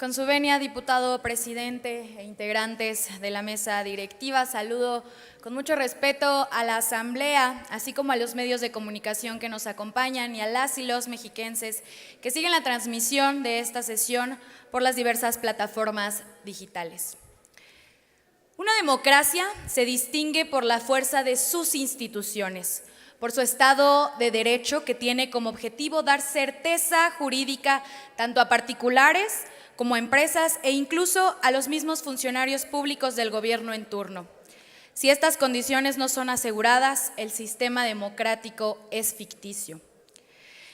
Con su venia, diputado presidente e integrantes de la mesa directiva, saludo con mucho respeto a la Asamblea, así como a los medios de comunicación que nos acompañan y a las y los mexiquenses que siguen la transmisión de esta sesión por las diversas plataformas digitales. Una democracia se distingue por la fuerza de sus instituciones, por su Estado de Derecho que tiene como objetivo dar certeza jurídica tanto a particulares como a empresas e incluso a los mismos funcionarios públicos del gobierno en turno. Si estas condiciones no son aseguradas, el sistema democrático es ficticio.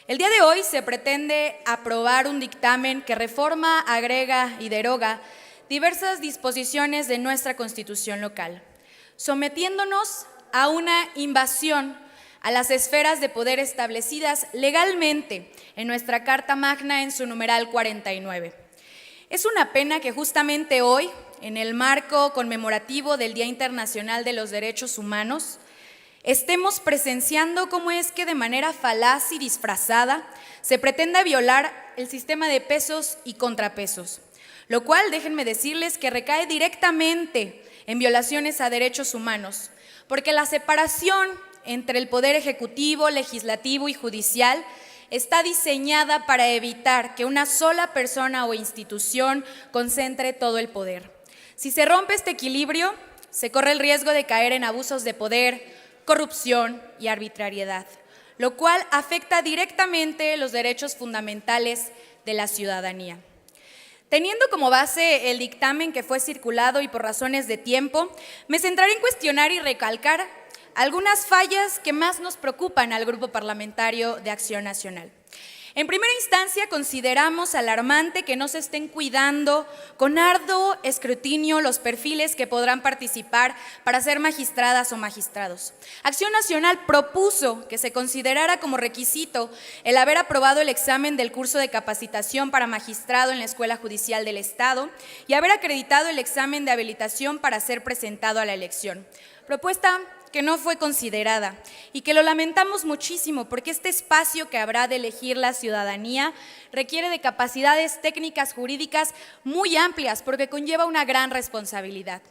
El día de hoy se pretende aprobar un dictamen que reforma, agrega y deroga diversas disposiciones de nuestra Constitución local, sometiéndonos a una invasión a las esferas de poder establecidas legalmente en nuestra Carta Magna en su numeral 49. Es una pena que justamente hoy, en el marco conmemorativo del Día Internacional de los Derechos Humanos, estemos presenciando cómo es que de manera falaz y disfrazada se pretenda violar el sistema de pesos y contrapesos, lo cual, déjenme decirles, que recae directamente en violaciones a derechos humanos, porque la separación entre el Poder Ejecutivo, Legislativo y Judicial está diseñada para evitar que una sola persona o institución concentre todo el poder. Si se rompe este equilibrio, se corre el riesgo de caer en abusos de poder, corrupción y arbitrariedad, lo cual afecta directamente los derechos fundamentales de la ciudadanía. Teniendo como base el dictamen que fue circulado y por razones de tiempo, me centraré en cuestionar y recalcar algunas fallas que más nos preocupan al Grupo Parlamentario de Acción Nacional. En primera instancia, consideramos alarmante que no se estén cuidando con arduo escrutinio los perfiles que podrán participar para ser magistradas o magistrados. Acción Nacional propuso que se considerara como requisito el haber aprobado el examen del curso de capacitación para magistrado en la Escuela Judicial del Estado y haber acreditado el examen de habilitación para ser presentado a la elección. Propuesta que no fue considerada y que lo lamentamos muchísimo porque este espacio que habrá de elegir la ciudadanía requiere de capacidades técnicas jurídicas muy amplias porque conlleva una gran responsabilidad.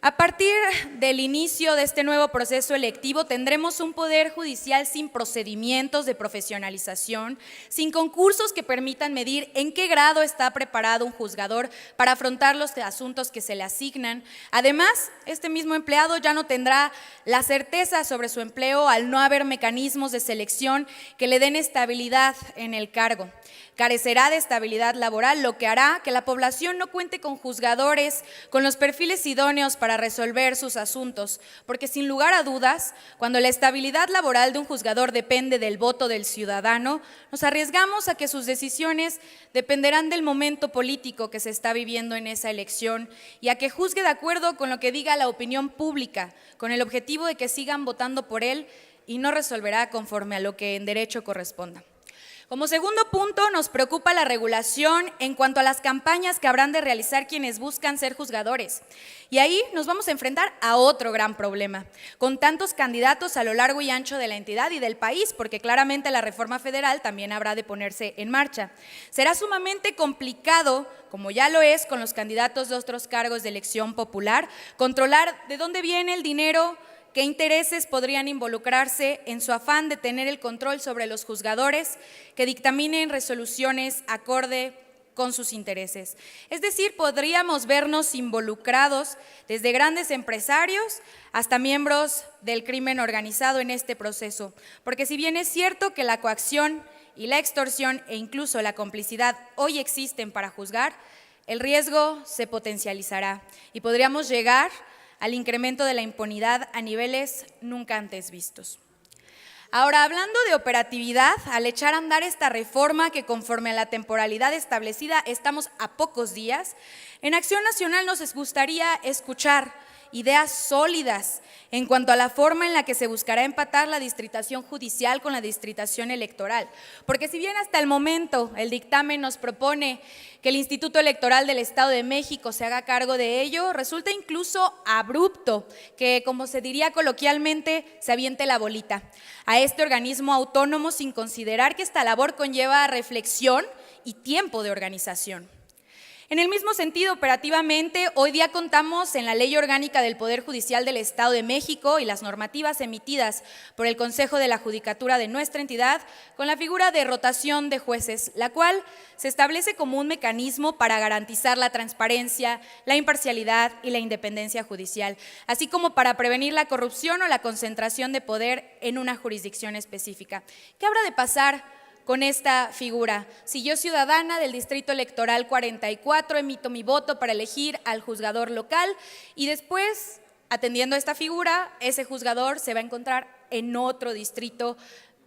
A partir del inicio de este nuevo proceso electivo tendremos un poder judicial sin procedimientos de profesionalización, sin concursos que permitan medir en qué grado está preparado un juzgador para afrontar los asuntos que se le asignan. Además, este mismo empleado ya no tendrá la certeza sobre su empleo al no haber mecanismos de selección que le den estabilidad en el cargo. Carecerá de estabilidad laboral, lo que hará que la población no cuente con juzgadores, con los perfiles idóneos para resolver sus asuntos, porque sin lugar a dudas, cuando la estabilidad laboral de un juzgador depende del voto del ciudadano, nos arriesgamos a que sus decisiones dependerán del momento político que se está viviendo en esa elección y a que juzgue de acuerdo con lo que diga la opinión pública, con el objetivo de que sigan votando por él y no resolverá conforme a lo que en derecho corresponda. Como segundo punto, nos preocupa la regulación en cuanto a las campañas que habrán de realizar quienes buscan ser juzgadores. Y ahí nos vamos a enfrentar a otro gran problema, con tantos candidatos a lo largo y ancho de la entidad y del país, porque claramente la reforma federal también habrá de ponerse en marcha. Será sumamente complicado, como ya lo es con los candidatos de otros cargos de elección popular, controlar de dónde viene el dinero, qué intereses podrían involucrarse en su afán de tener el control sobre los juzgadores que dictaminen resoluciones acorde con sus intereses. Es decir, podríamos vernos involucrados desde grandes empresarios hasta miembros del crimen organizado en este proceso, porque si bien es cierto que la coacción y la extorsión e incluso la complicidad hoy existen para juzgar, el riesgo se potencializará y podríamos llegar al incremento de la impunidad a niveles nunca antes vistos. Ahora, hablando de operatividad, al echar a andar esta reforma que conforme a la temporalidad establecida estamos a pocos días, en Acción Nacional nos gustaría escuchar ideas sólidas en cuanto a la forma en la que se buscará empatar la distritación judicial con la distritación electoral. Porque si bien hasta el momento el dictamen nos propone que el Instituto Electoral del Estado de México se haga cargo de ello, resulta incluso abrupto que, como se diría coloquialmente, se aviente la bolita a este organismo autónomo sin considerar que esta labor conlleva reflexión y tiempo de organización. En el mismo sentido, operativamente, hoy día contamos en la Ley Orgánica del Poder Judicial del Estado de México y las normativas emitidas por el Consejo de la Judicatura de nuestra entidad con la figura de rotación de jueces, la cual se establece como un mecanismo para garantizar la transparencia, la imparcialidad y la independencia judicial, así como para prevenir la corrupción o la concentración de poder en una jurisdicción específica. ¿Qué habrá de pasar con esta figura? Si yo, ciudadana del Distrito Electoral 44, emito mi voto para elegir al juzgador local y después, atendiendo a esta figura, ese juzgador se va a encontrar en otro distrito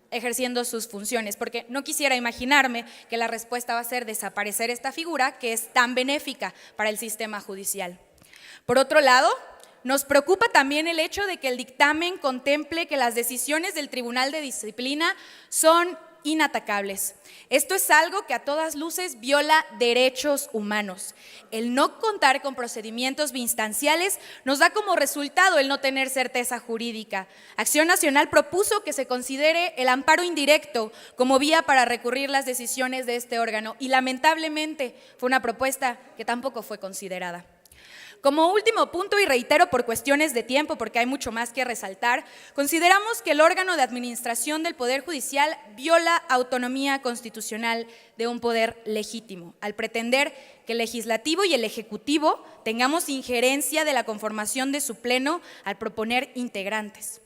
ejerciendo sus funciones, porque no quisiera imaginarme que la respuesta va a ser desaparecer esta figura que es tan benéfica para el sistema judicial. Por otro lado, nos preocupa también el hecho de que el dictamen contemple que las decisiones del Tribunal de Disciplina son inatacables. Esto es algo que a todas luces viola derechos humanos. El no contar con procedimientos instanciales nos da como resultado el no tener certeza jurídica. Acción Nacional propuso que se considere el amparo indirecto como vía para recurrir las decisiones de este órgano y lamentablemente fue una propuesta que tampoco fue considerada. Como último punto, y reitero por cuestiones de tiempo, porque hay mucho más que resaltar, consideramos que el órgano de administración del Poder Judicial viola autonomía constitucional de un poder legítimo, al pretender que el Legislativo y el Ejecutivo tengamos injerencia de la conformación de su Pleno al proponer integrantes.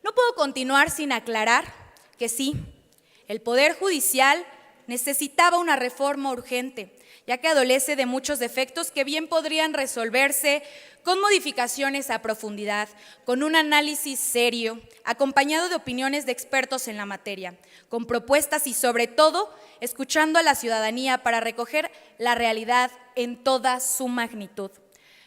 No puedo continuar sin aclarar que sí, el Poder Judicial necesitaba una reforma urgente, ya que adolece de muchos defectos que bien podrían resolverse con modificaciones a profundidad, con un análisis serio, acompañado de opiniones de expertos en la materia, con propuestas y sobre todo escuchando a la ciudadanía para recoger la realidad en toda su magnitud.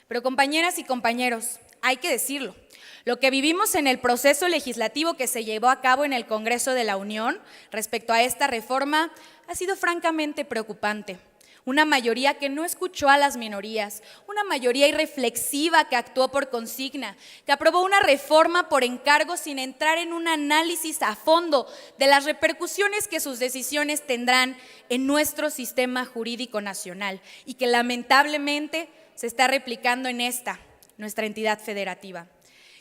Pero compañeras y compañeros, hay que decirlo, lo que vivimos en el proceso legislativo que se llevó a cabo en el Congreso de la Unión respecto a esta reforma ha sido francamente preocupante. Una mayoría que no escuchó a las minorías, una mayoría irreflexiva que actuó por consigna, que aprobó una reforma por encargo sin entrar en un análisis a fondo de las repercusiones que sus decisiones tendrán en nuestro sistema jurídico nacional y que lamentablemente se está replicando en nuestra entidad federativa,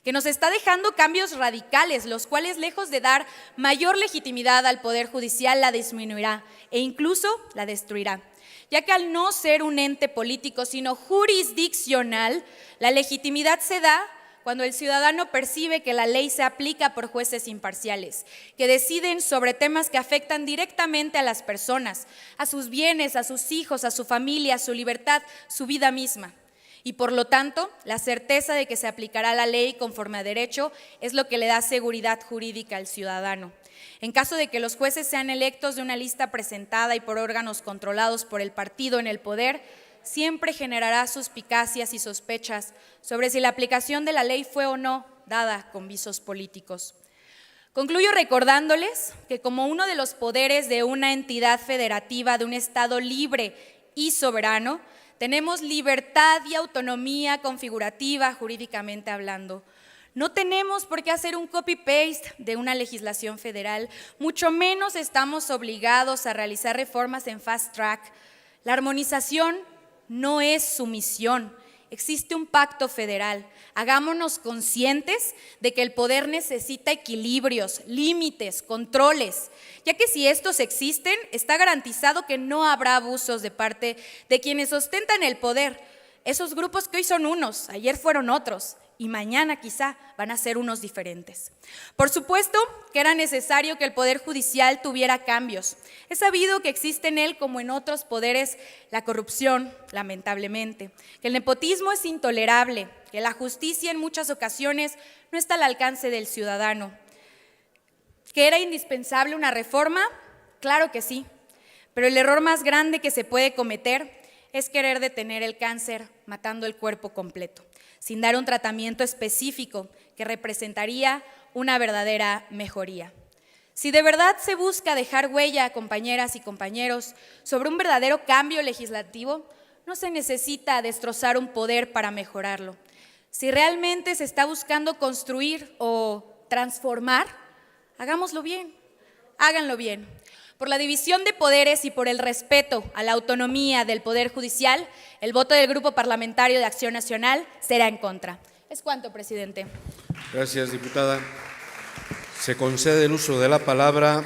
que nos está dejando cambios radicales, los cuales, lejos de dar mayor legitimidad al Poder Judicial, la disminuirá e incluso la destruirá, ya que al no ser un ente político, sino jurisdiccional, la legitimidad se da cuando el ciudadano percibe que la ley se aplica por jueces imparciales, que deciden sobre temas que afectan directamente a las personas, a sus bienes, a sus hijos, a su familia, a su libertad, su vida misma. Y por lo tanto, la certeza de que se aplicará la ley conforme a derecho es lo que le da seguridad jurídica al ciudadano. En caso de que los jueces sean electos de una lista presentada y por órganos controlados por el partido en el poder, siempre generará suspicacias y sospechas sobre si la aplicación de la ley fue o no dada con visos políticos. Concluyo recordándoles que como uno de los poderes de una entidad federativa de un Estado libre y soberano, tenemos libertad y autonomía configurativa jurídicamente hablando. No tenemos por qué hacer un copy-paste de una legislación federal, mucho menos estamos obligados a realizar reformas en fast track. La armonización no es sumisión, existe un pacto federal. Hagámonos conscientes de que el poder necesita equilibrios, límites, controles, ya que si estos existen, está garantizado que no habrá abusos de parte de quienes ostentan el poder. Esos grupos que hoy son unos, ayer fueron otros, y mañana quizá van a ser unos diferentes. Por supuesto que era necesario que el Poder Judicial tuviera cambios. Es sabido que existe en él, como en otros poderes, la corrupción, lamentablemente, que el nepotismo es intolerable, que la justicia en muchas ocasiones no está al alcance del ciudadano. ¿Que era indispensable una reforma? Claro que sí, pero el error más grande que se puede cometer es querer detener el cáncer matando el cuerpo completo, sin dar un tratamiento específico que representaría una verdadera mejoría. Si de verdad se busca dejar huella, compañeras y compañeros, sobre un verdadero cambio legislativo, no se necesita destrozar un poder para mejorarlo. Si realmente se está buscando construir o transformar, hagámoslo bien, háganlo bien. por la división de poderes y por el respeto a la autonomía del Poder Judicial, el voto del Grupo Parlamentario de Acción Nacional será en contra. Es cuanto, presidente. Gracias, diputada. Se concede el uso de la palabra